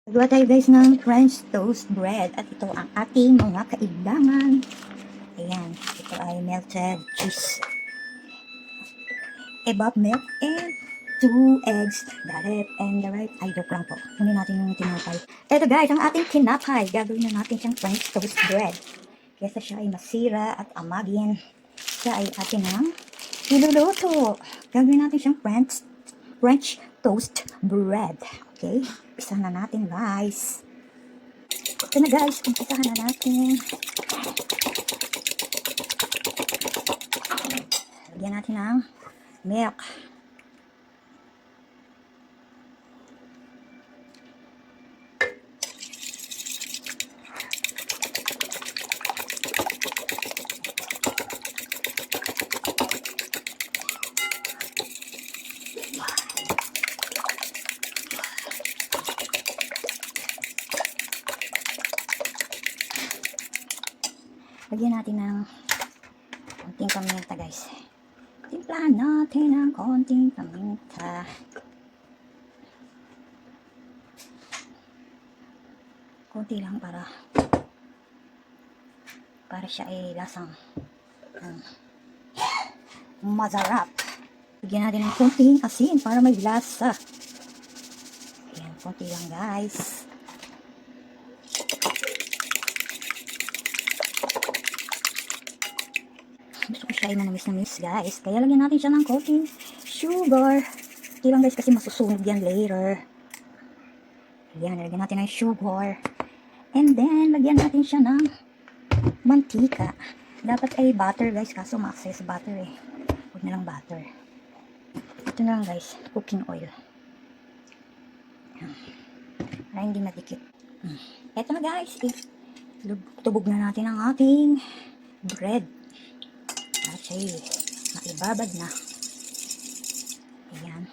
Gawa tayo guys ng French toast bread at ito ang ating mga kailangan. Ayan, ito ay melted cheese, evap milk, and 2 eggs. Got it. And the right, ay joke lang po. Kunin natin yung tinapay. Ito guys, ang ating tinapay. Gagawin na natin siyang French toast bread. Kesa siya ay masira at amagin, siya ay atin ang iluluto. Gagawin natin siyang French toast bread. Okay? Umpisa na natin guys. Ito na guys, umpisahan na natin. Lagyan natin ng milk. Lagyan natin ng konting paminta guys. Timplahan natin ng konting paminta. Konti lang para siya ay lasang masarap. Lagyan natin ng konting asin para may lasa. Ayan, konti lang guys. Gusto ko siya ay manamis-namis guys. Kaya lagyan natin siya ng konting sugar. Hindi lang guys kasi masusunog yan later. Ayan, lagyan natin ng sugar. And then, lagyan natin siya ng mantika. Dapat ay butter guys, kaso ma-access butter eh. Huwag na lang butter. Ito na lang guys, cooking oil. Ayan. Para hindi madikit. Ito na guys, tubog na natin ang ating bread. At siya'y maibabad na. Ayan.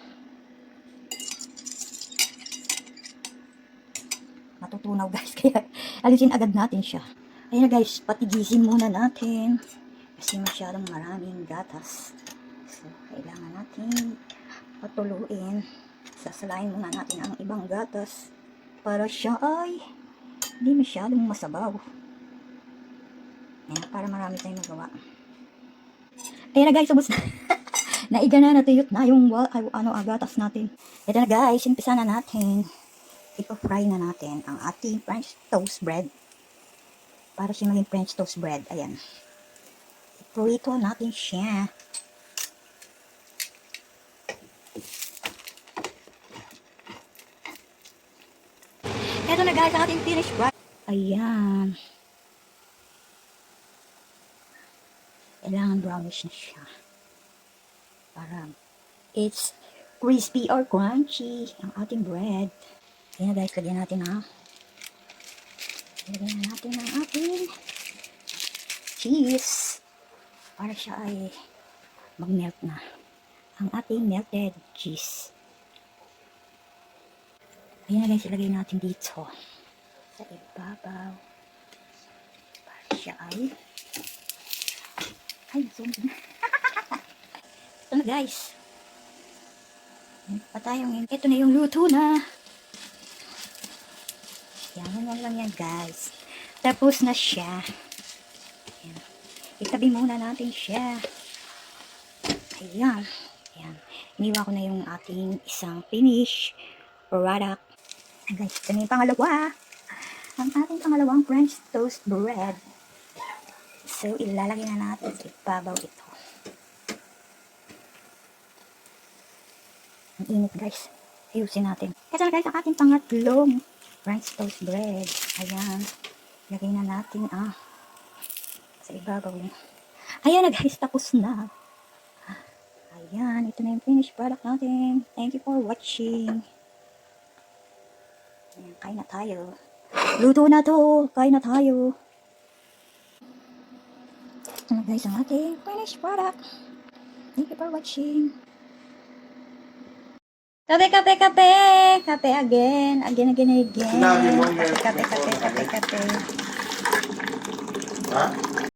Matutunaw guys, kaya alisin agad natin siya. Ayan na guys, patigisin muna natin. Kasi masyadong maraming gatas. So, kailangan natin patuluin. Sasalain muna natin ang ibang gatas para siya ay hindi masyadong masabaw. Ayan, para marami tayong magawa. Ayan na guys, ubos na. Naiga na, natuyot na yung gatas natin. Ito na guys, umpisa na natin. Ipo-fry na natin ang ating French toast bread. Para siya maging French toast bread. Ayan. Iprito natin siya. Ito na guys, ang ating finished bread. Ayan. Kailangan brownish na siya. Para it's crispy or crunchy ang ating bread. Ayan guys, lagyan natin ang ating cheese. Para siya ay mag-melt na. Ang ating melted cheese. Ayan na guys, ilagay natin dito sa ibabaw. Para siya ay zoom. Ito na guys. Ito na yung luto na. Yan lang yan guys. Tapos na siya. Ayan. Itabi muna natin siya. Ayan. Ayan. Iniwa ko na yung ating isang finish product. Ayan guys, ito na yung pangalawa. Ang ating pangalawang French toast bread. So, ilalagay na natin sa ibabaw ito. Ang init guys. Ayusin natin. Ito na guys, ang ating pangatlong French toast bread. Ayan. Lagay na natin sa ibabaw yun. Ayan na guys, tapos na. Ayan, ito na yung finished product natin. Thank you for watching. Ayan, kain na tayo. Luto na to. Kain na tayo. Ito na guys ang ating finished product. Thank you for watching. Kape, kape, kape. Kape again. Again. Sinabi mo yan. Kape. Ha?